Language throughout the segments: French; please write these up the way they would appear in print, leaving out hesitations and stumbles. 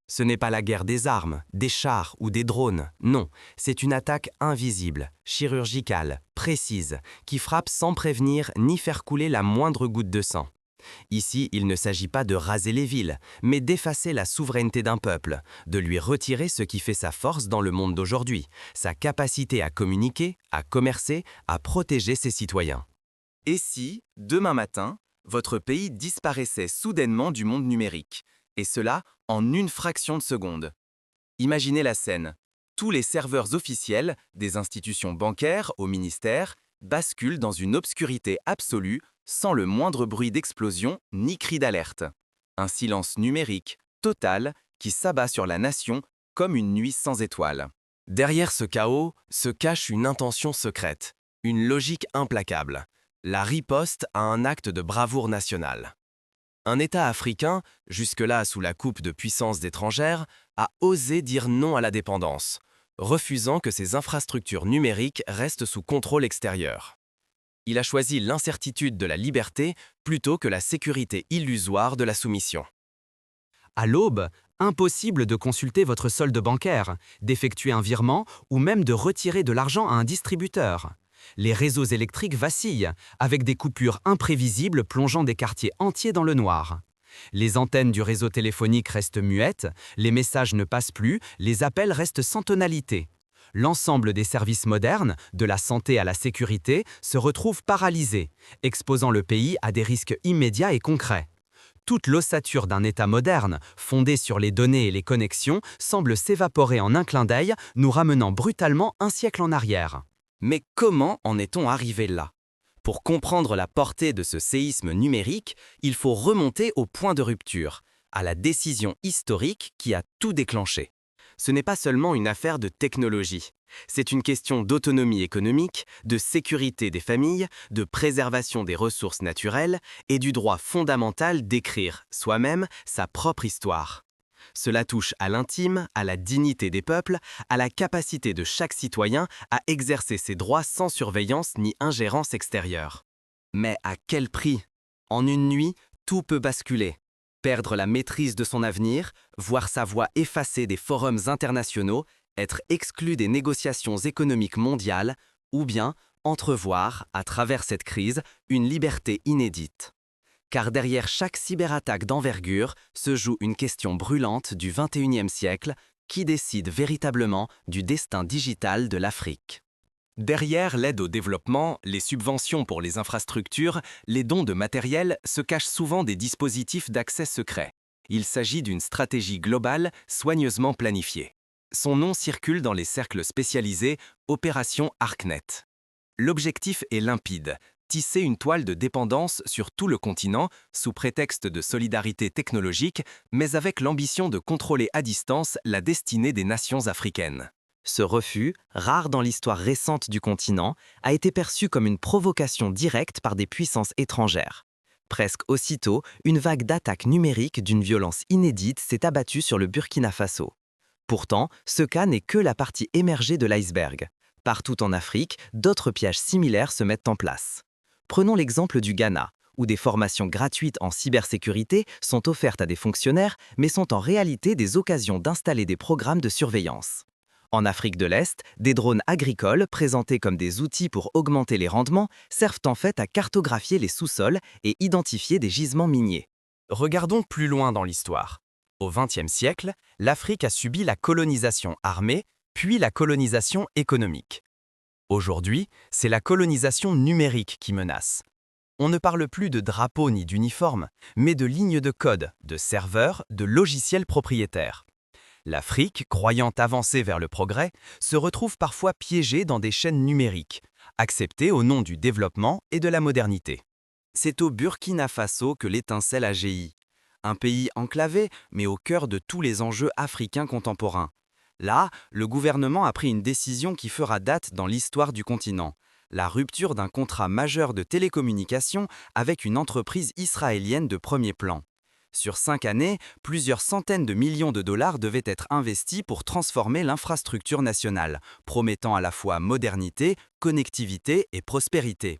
Ce n'est pas la guerre des armes, des chars ou des drones, non, c'est une attaque invisible, chirurgicale, précise, qui frappe sans prévenir ni faire couler la moindre goutte de sang. Ici, il ne s'agit pas de raser les villes, mais d'effacer la souveraineté d'un peuple, de lui retirer ce qui fait sa force dans le monde d'aujourd'hui, sa capacité à communiquer, à commercer, à protéger ses citoyens. Et si, demain matin, votre pays disparaissait soudainement du monde numérique, et cela en une fraction de seconde? Imaginez la scène. Tous les serveurs officiels, des institutions bancaires au ministère, basculent dans une obscurité absolue, sans le moindre bruit d'explosion ni cri d'alerte. Un silence numérique, total, qui s'abat sur la nation comme une nuit sans étoiles. Derrière ce chaos se cache une intention secrète, une logique implacable, la riposte à un acte de bravoure nationale. Un État africain, jusque-là sous la coupe de puissances étrangères, a osé dire non à la dépendance, refusant que ses infrastructures numériques restent sous contrôle extérieur. Il a choisi l'incertitude de la liberté plutôt que la sécurité illusoire de la soumission. À l'aube, impossible de consulter votre solde bancaire, d'effectuer un virement ou même de retirer de l'argent à un distributeur. Les réseaux électriques vacillent, avec des coupures imprévisibles plongeant des quartiers entiers dans le noir. Les antennes du réseau téléphonique restent muettes, les messages ne passent plus, les appels restent sans tonalité. L'ensemble des services modernes, de la santé à la sécurité, se retrouvent paralysés, exposant le pays à des risques immédiats et concrets. Toute l'ossature d'un État moderne, fondé sur les données et les connexions, semble s'évaporer en un clin d'œil, nous ramenant brutalement un siècle en arrière. Mais comment en est-on arrivé là? Pour comprendre la portée de ce séisme numérique, il faut remonter au point de rupture, à la décision historique qui a tout déclenché. Ce n'est pas seulement une affaire de technologie, c'est une question d'autonomie économique, de sécurité des familles, de préservation des ressources naturelles et du droit fondamental d'écrire soi-même sa propre histoire. Cela touche à l'intime, à la dignité des peuples, à la capacité de chaque citoyen à exercer ses droits sans surveillance ni ingérence extérieure. Mais à quel prix? En une nuit, tout peut basculer. Perdre la maîtrise de son avenir, voir sa voix effacée des forums internationaux, être exclu des négociations économiques mondiales, ou bien entrevoir, à travers cette crise, une liberté inédite. Car derrière chaque cyberattaque d'envergure se joue une question brûlante du XXIe siècle qui décide véritablement du destin digital de l'Afrique. Derrière l'aide au développement, les subventions pour les infrastructures, les dons de matériel se cachent souvent des dispositifs d'accès secret. Il s'agit d'une stratégie globale soigneusement planifiée. Son nom circule dans les cercles spécialisés Opération ArcNet. L'objectif est limpide, tisser une toile de dépendance sur tout le continent sous prétexte de solidarité technologique, mais avec l'ambition de contrôler à distance la destinée des nations africaines. Ce refus, rare dans l'histoire récente du continent, a été perçu comme une provocation directe par des puissances étrangères. Presque aussitôt, une vague d'attaques numériques d'une violence inédite s'est abattue sur le Burkina Faso. Pourtant, ce cas n'est que la partie émergée de l'iceberg. Partout en Afrique, d'autres pièges similaires se mettent en place. Prenons l'exemple du Ghana, où des formations gratuites en cybersécurité sont offertes à des fonctionnaires, mais sont en réalité des occasions d'installer des programmes de surveillance. En Afrique de l'Est, des drones agricoles, présentés comme des outils pour augmenter les rendements, servent en fait à cartographier les sous-sols et identifier des gisements miniers. Regardons plus loin dans l'histoire. Au XXe siècle, l'Afrique a subi la colonisation armée, puis la colonisation économique. Aujourd'hui, c'est la colonisation numérique qui menace. On ne parle plus de drapeaux ni d'uniformes, mais de lignes de code, de serveurs, de logiciels propriétaires. L'Afrique, croyant avancer vers le progrès, se retrouve parfois piégée dans des chaînes numériques, acceptées au nom du développement et de la modernité. C'est au Burkina Faso que l'étincelle a jailli. Un pays enclavé, mais au cœur de tous les enjeux africains contemporains. Là, le gouvernement a pris une décision qui fera date dans l'histoire du continent. La rupture d'un contrat majeur de télécommunications avec une entreprise israélienne de premier plan. Sur 5 années, plusieurs centaines de millions de dollars devaient être investis pour transformer l'infrastructure nationale, promettant à la fois modernité, connectivité et prospérité.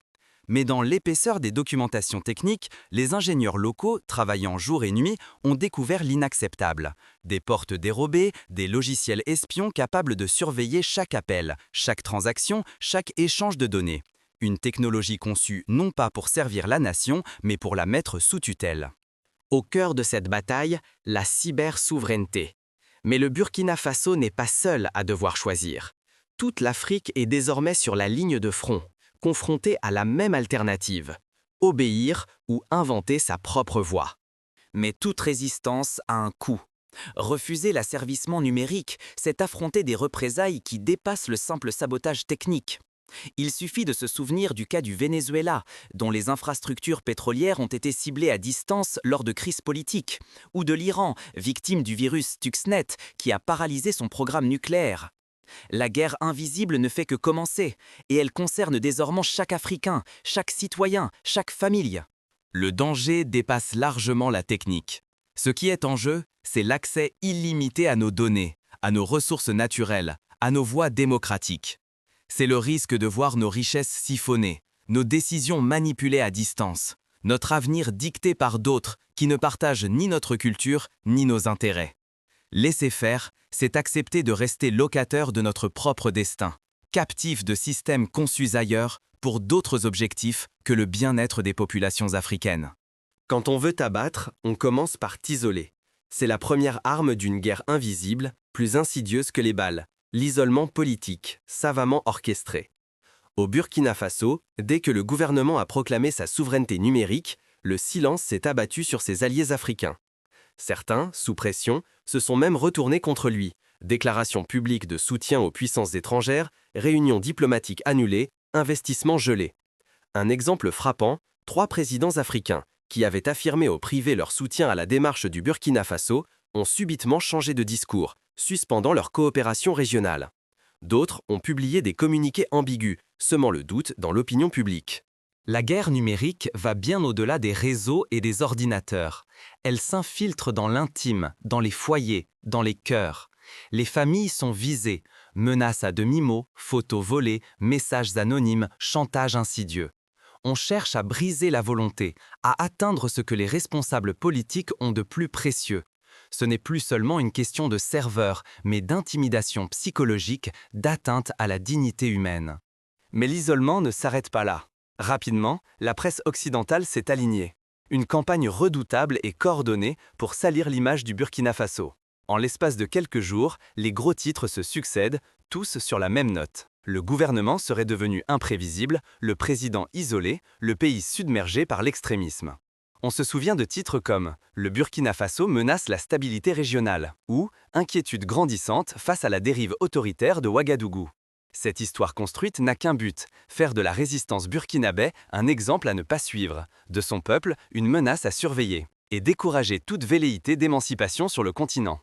Mais dans l'épaisseur des documentations techniques, les ingénieurs locaux, travaillant jour et nuit, ont découvert l'inacceptable. Des portes dérobées, des logiciels espions capables de surveiller chaque appel, chaque transaction, chaque échange de données. Une technologie conçue non pas pour servir la nation, mais pour la mettre sous tutelle. Au cœur de cette bataille, la cyber-souveraineté. Mais le Burkina Faso n'est pas seul à devoir choisir. Toute l'Afrique est désormais sur la ligne de front, confrontée à la même alternative, obéir ou inventer sa propre voie. Mais toute résistance a un coût. Refuser l'asservissement numérique, c'est affronter des représailles qui dépassent le simple sabotage technique. Il suffit de se souvenir du cas du Venezuela, dont les infrastructures pétrolières ont été ciblées à distance lors de crises politiques, ou de l'Iran, victime du virus Stuxnet, qui a paralysé son programme nucléaire. La guerre invisible ne fait que commencer, et elle concerne désormais chaque Africain, chaque citoyen, chaque famille. Le danger dépasse largement la technique. Ce qui est en jeu, c'est l'accès illimité à nos données, à nos ressources naturelles, à nos voies démocratiques. C'est le risque de voir nos richesses siphonnées, nos décisions manipulées à distance, notre avenir dicté par d'autres qui ne partagent ni notre culture ni nos intérêts. Laisser faire, c'est accepter de rester locataire de notre propre destin, captif de systèmes conçus ailleurs pour d'autres objectifs que le bien-être des populations africaines. Quand on veut t'abattre, on commence par t'isoler. C'est la première arme d'une guerre invisible, plus insidieuse que les balles. L'isolement politique, savamment orchestré. Au Burkina Faso, dès que le gouvernement a proclamé sa souveraineté numérique, le silence s'est abattu sur ses alliés africains. Certains, sous pression, se sont même retournés contre lui. Déclarations publiques de soutien aux puissances étrangères, réunions diplomatiques annulées, investissements gelés. Un exemple frappant, 3 présidents africains, qui avaient affirmé au privé leur soutien à la démarche du Burkina Faso, ont subitement changé de discours, suspendant leur coopération régionale. D'autres ont publié des communiqués ambigus, semant le doute dans l'opinion publique. La guerre numérique va bien au-delà des réseaux et des ordinateurs. Elle s'infiltre dans l'intime, dans les foyers, dans les cœurs. Les familles sont visées, menaces à demi-mot, photos volées, messages anonymes, chantage insidieux. On cherche à briser la volonté, à atteindre ce que les responsables politiques ont de plus précieux. Ce n'est plus seulement une question de serveur, mais d'intimidation psychologique, d'atteinte à la dignité humaine. Mais l'isolement ne s'arrête pas là. Rapidement, la presse occidentale s'est alignée. Une campagne redoutable et coordonnée pour salir l'image du Burkina Faso. En l'espace de quelques jours, les gros titres se succèdent, tous sur la même note. Le gouvernement serait devenu imprévisible, le président isolé, le pays submergé par l'extrémisme. On se souvient de titres comme « Le Burkina Faso menace la stabilité régionale » ou « Inquiétude grandissante face à la dérive autoritaire de Ouagadougou ». Cette histoire construite n'a qu'un but, faire de la résistance burkinabé un exemple à ne pas suivre, de son peuple une menace à surveiller, et décourager toute velléité d'émancipation sur le continent.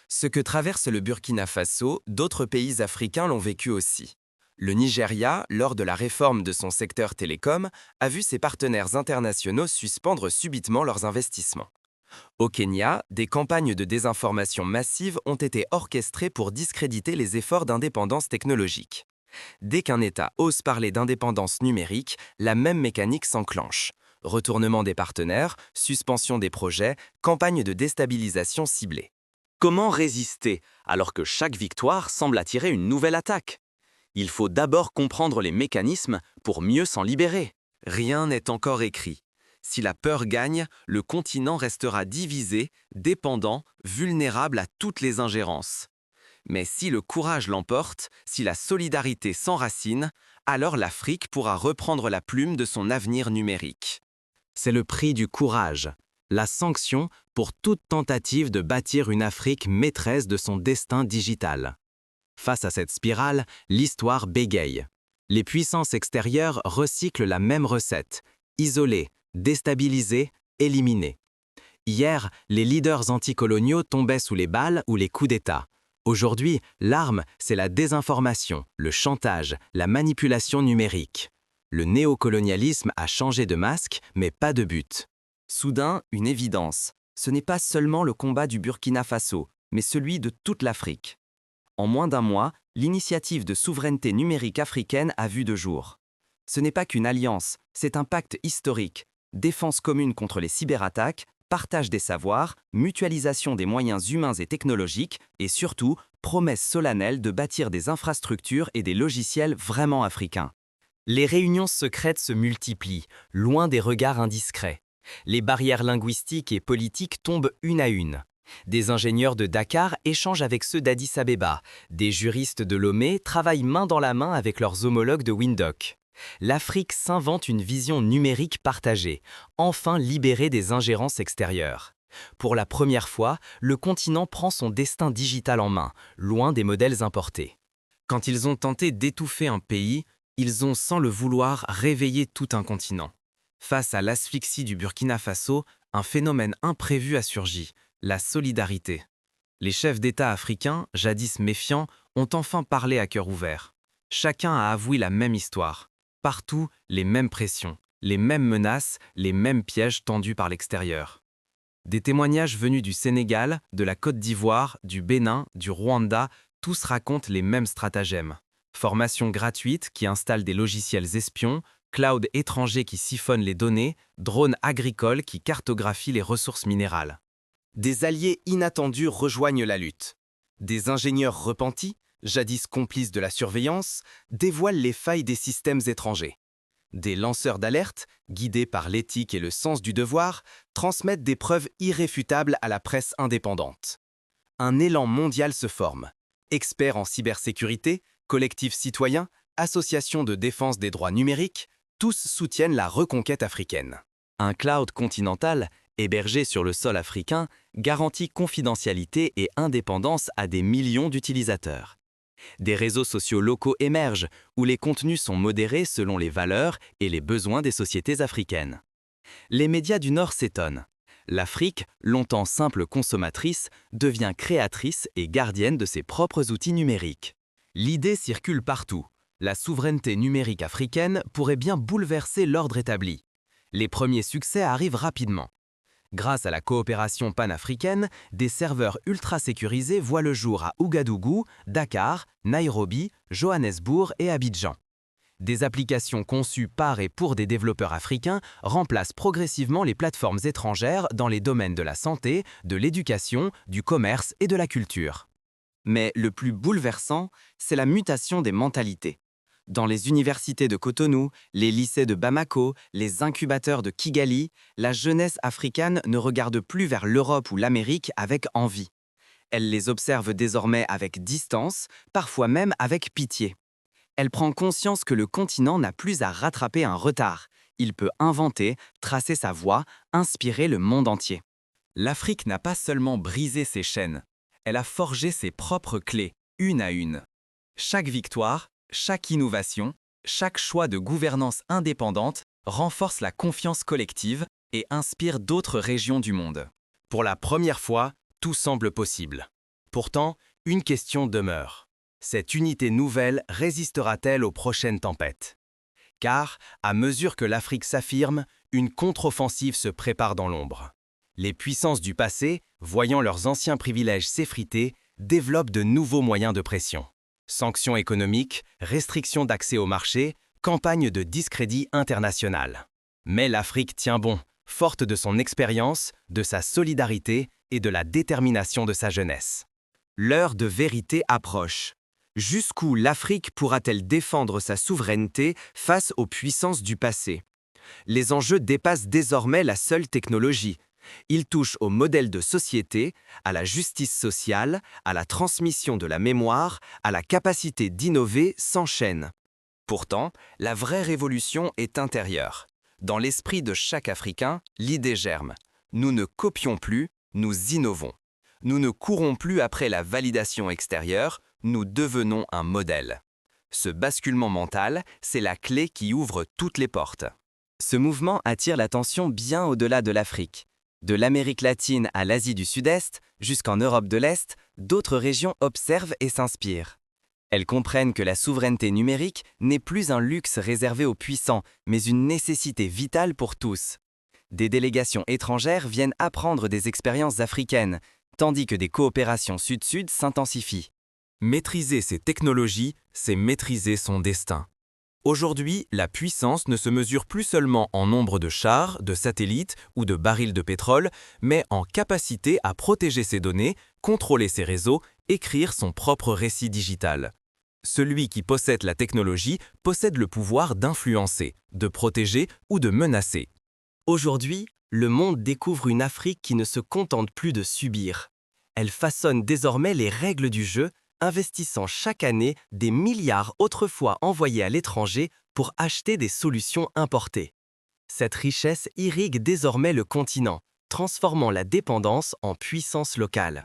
Ce que traverse le Burkina Faso, d'autres pays africains l'ont vécu aussi. Le Nigeria, lors de la réforme de son secteur télécom, a vu ses partenaires internationaux suspendre subitement leurs investissements. Au Kenya, des campagnes de désinformation massives ont été orchestrées pour discréditer les efforts d'indépendance technologique. Dès qu'un État ose parler d'indépendance numérique, la même mécanique s'enclenche. Retournement des partenaires, suspension des projets, campagne de déstabilisation ciblée. Comment résister alors que chaque victoire semble attirer une nouvelle attaque ? Il faut d'abord comprendre les mécanismes pour mieux s'en libérer. Rien n'est encore écrit. Si la peur gagne, le continent restera divisé, dépendant, vulnérable à toutes les ingérences. Mais si le courage l'emporte, si la solidarité s'enracine, alors l'Afrique pourra reprendre la plume de son avenir numérique. C'est le prix du courage, la sanction pour toute tentative de bâtir une Afrique maîtresse de son destin digital. Face à cette spirale, l'histoire bégaye. Les puissances extérieures recyclent la même recette, isoler, déstabiliser, éliminer. Hier, les leaders anticoloniaux tombaient sous les balles ou les coups d'État. Aujourd'hui, l'arme, c'est la désinformation, le chantage, la manipulation numérique. Le néocolonialisme a changé de masque, mais pas de but. Soudain, une évidence. Ce n'est pas seulement le combat du Burkina Faso, mais celui de toute l'Afrique. En moins d'un mois, l'initiative de souveraineté numérique africaine a vu le jour. Ce n'est pas qu'une alliance, c'est un pacte historique. Défense commune contre les cyberattaques, partage des savoirs, mutualisation des moyens humains et technologiques, et surtout, promesse solennelle de bâtir des infrastructures et des logiciels vraiment africains. Les réunions secrètes se multiplient, loin des regards indiscrets. Les barrières linguistiques et politiques tombent une à une. Des ingénieurs de Dakar échangent avec ceux d'Addis Abeba. Des juristes de Lomé travaillent main dans la main avec leurs homologues de Windhoek. L'Afrique s'invente une vision numérique partagée, enfin libérée des ingérences extérieures. Pour la première fois, le continent prend son destin digital en main, loin des modèles importés. Quand ils ont tenté d'étouffer un pays, ils ont, sans le vouloir, réveillé tout un continent. Face à l'asphyxie du Burkina Faso, un phénomène imprévu a surgi, la solidarité. Les chefs d'État africains, jadis méfiants, ont enfin parlé à cœur ouvert. Chacun a avoué la même histoire. Partout, les mêmes pressions, les mêmes menaces, les mêmes pièges tendus par l'extérieur. Des témoignages venus du Sénégal, de la Côte d'Ivoire, du Bénin, du Rwanda, tous racontent les mêmes stratagèmes. Formation gratuite qui installe des logiciels espions, cloud étranger qui siphonne les données, drones agricoles qui cartographient les ressources minérales. Des alliés inattendus rejoignent la lutte. Des ingénieurs repentis, jadis complices de la surveillance, dévoilent les failles des systèmes étrangers. Des lanceurs d'alerte, guidés par l'éthique et le sens du devoir, transmettent des preuves irréfutables à la presse indépendante. Un élan mondial se forme. Experts en cybersécurité, collectifs citoyens, associations de défense des droits numériques, tous soutiennent la reconquête africaine. Un cloud continental, hébergé sur le sol africain, garantit confidentialité et indépendance à des millions d'utilisateurs. Des réseaux sociaux locaux émergent, où les contenus sont modérés selon les valeurs et les besoins des sociétés africaines. Les médias du Nord s'étonnent. L'Afrique, longtemps simple consommatrice, devient créatrice et gardienne de ses propres outils numériques. L'idée circule partout. La souveraineté numérique africaine pourrait bien bouleverser l'ordre établi. Les premiers succès arrivent rapidement. Grâce à la coopération panafricaine, des serveurs ultra sécurisés voient le jour à Ouagadougou, Dakar, Nairobi, Johannesburg et Abidjan. Des applications conçues par et pour des développeurs africains remplacent progressivement les plateformes étrangères dans les domaines de la santé, de l'éducation, du commerce et de la culture. Mais le plus bouleversant, c'est la mutation des mentalités. Dans les universités de Cotonou, les lycées de Bamako, les incubateurs de Kigali, la jeunesse africaine ne regarde plus vers l'Europe ou l'Amérique avec envie. Elle les observe désormais avec distance, parfois même avec pitié. Elle prend conscience que le continent n'a plus à rattraper un retard. Il peut inventer, tracer sa voie, inspirer le monde entier. L'Afrique n'a pas seulement brisé ses chaînes, elle a forgé ses propres clés, une à une. Chaque victoire, chaque innovation, chaque choix de gouvernance indépendante renforce la confiance collective et inspire d'autres régions du monde. Pour la première fois, tout semble possible. Pourtant, une question demeure. Cette unité nouvelle résistera-t-elle aux prochaines tempêtes? Car, à mesure que l'Afrique s'affirme, une contre-offensive se prépare dans l'ombre. Les puissances du passé, voyant leurs anciens privilèges s'effriter, développent de nouveaux moyens de pression. Sanctions économiques, restrictions d'accès au marché, campagne de discrédit international. Mais l'Afrique tient bon, forte de son expérience, de sa solidarité et de la détermination de sa jeunesse. L'heure de vérité approche. Jusqu'où l'Afrique pourra-t-elle défendre sa souveraineté face aux puissances du passé? Les enjeux dépassent désormais la seule technologie. Ils touchent au modèle de société, à la justice sociale, à la transmission de la mémoire, à la capacité d'innover sans chaîne. Pourtant, la vraie révolution est intérieure. Dans l'esprit de chaque Africain, l'idée germe. Nous ne copions plus, nous innovons. Nous ne courons plus après la validation extérieure, nous devenons un modèle. Ce basculement mental, c'est la clé qui ouvre toutes les portes. Ce mouvement attire l'attention bien au-delà de l'Afrique. De l'Amérique latine à l'Asie du Sud-Est, jusqu'en Europe de l'Est, d'autres régions observent et s'inspirent. Elles comprennent que la souveraineté numérique n'est plus un luxe réservé aux puissants, mais une nécessité vitale pour tous. Des délégations étrangères viennent apprendre des expériences africaines, tandis que des coopérations sud-sud s'intensifient. Maîtriser ces technologies, c'est maîtriser son destin. Aujourd'hui, la puissance ne se mesure plus seulement en nombre de chars, de satellites ou de barils de pétrole, mais en capacité à protéger ses données, contrôler ses réseaux, écrire son propre récit digital. Celui qui possède la technologie possède le pouvoir d'influencer, de protéger ou de menacer. Aujourd'hui, le monde découvre une Afrique qui ne se contente plus de subir. Elle façonne désormais les règles du jeu, investissant chaque année des milliards autrefois envoyés à l'étranger pour acheter des solutions importées. Cette richesse irrigue désormais le continent, transformant la dépendance en puissance locale.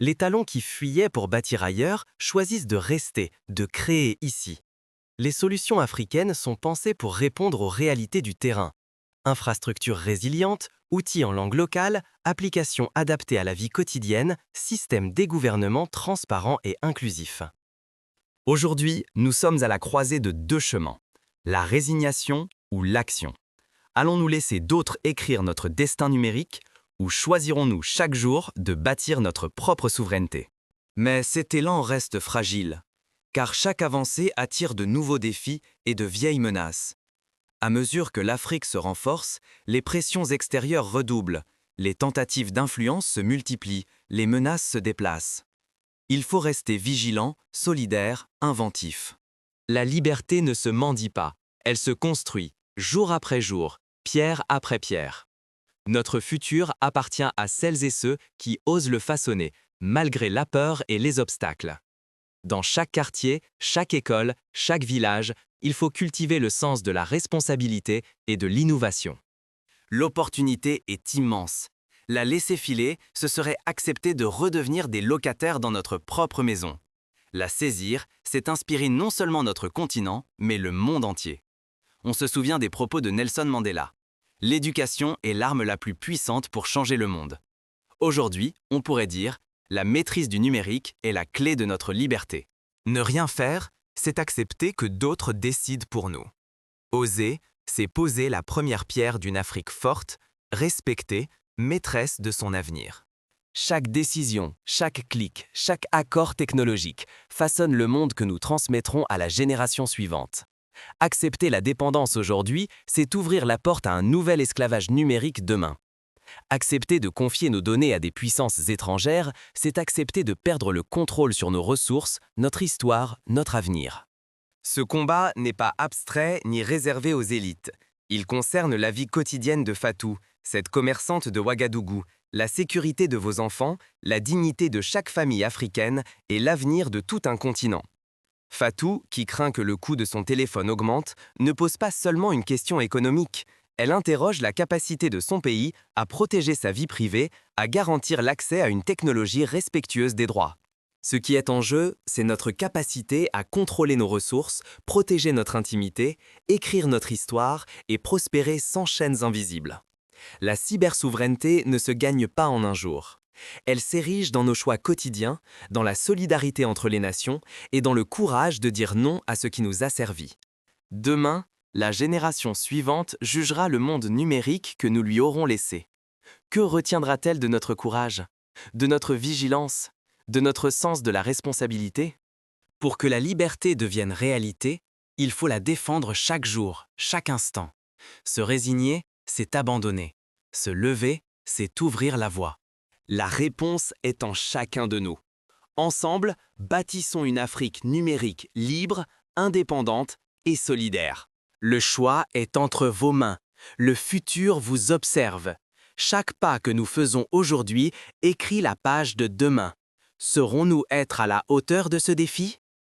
Les talents qui fuyaient pour bâtir ailleurs choisissent de rester, de créer ici. Les solutions africaines sont pensées pour répondre aux réalités du terrain. Infrastructures résilientes, outils en langue locale, applications adaptées à la vie quotidienne, système d'e-gouvernement transparent et inclusif. Aujourd'hui, nous sommes à la croisée de deux chemins, la résignation ou l'action. Allons-nous laisser d'autres écrire notre destin numérique ou choisirons-nous chaque jour de bâtir notre propre souveraineté? Mais cet élan reste fragile, car chaque avancée attire de nouveaux défis et de vieilles menaces. À mesure que l'Afrique se renforce, les pressions extérieures redoublent, les tentatives d'influence se multiplient, les menaces se déplacent. Il faut rester vigilant, solidaire, inventif. La liberté ne se mendie pas, elle se construit, jour après jour, pierre après pierre. Notre futur appartient à celles et ceux qui osent le façonner, malgré la peur et les obstacles. Dans chaque quartier, chaque école, chaque village, il faut cultiver le sens de la responsabilité et de l'innovation. L'opportunité est immense. La laisser filer, ce serait accepter de redevenir des locataires dans notre propre maison. La saisir, c'est inspirer non seulement notre continent, mais le monde entier. On se souvient des propos de Nelson Mandela. L'éducation est l'arme la plus puissante pour changer le monde. Aujourd'hui, on pourrait dire, la maîtrise du numérique est la clé de notre liberté. Ne rien faire, c'est accepter que d'autres décident pour nous. Oser, c'est poser la première pierre d'une Afrique forte, respectée, maîtresse de son avenir. Chaque décision, chaque clic, chaque accord technologique façonne le monde que nous transmettrons à la génération suivante. Accepter la dépendance aujourd'hui, c'est ouvrir la porte à un nouvel esclavage numérique demain. Accepter de confier nos données à des puissances étrangères, c'est accepter de perdre le contrôle sur nos ressources, notre histoire, notre avenir. Ce combat n'est pas abstrait ni réservé aux élites. Il concerne la vie quotidienne de Fatou, cette commerçante de Ouagadougou, la sécurité de vos enfants, la dignité de chaque famille africaine et l'avenir de tout un continent. Fatou, qui craint que le coût de son téléphone augmente, ne pose pas seulement une question économique. Elle interroge la capacité de son pays à protéger sa vie privée, à garantir l'accès à une technologie respectueuse des droits. Ce qui est en jeu, c'est notre capacité à contrôler nos ressources, protéger notre intimité, écrire notre histoire et prospérer sans chaînes invisibles. La cybersouveraineté ne se gagne pas en un jour. Elle s'érige dans nos choix quotidiens, dans la solidarité entre les nations et dans le courage de dire non à ce qui nous asservit. Demain, la génération suivante jugera le monde numérique que nous lui aurons laissé. Que retiendra-t-elle de notre courage, de notre vigilance, de notre sens de la responsabilité? Pour que la liberté devienne réalité, il faut la défendre chaque jour, chaque instant. Se résigner, c'est abandonner. Se lever, c'est ouvrir la voie. La réponse est en chacun de nous. Ensemble, bâtissons une Afrique numérique libre, indépendante et solidaire. Le choix est entre vos mains. Le futur vous observe. Chaque pas que nous faisons aujourd'hui écrit la page de demain. Saurons-nous être à la hauteur de ce défi?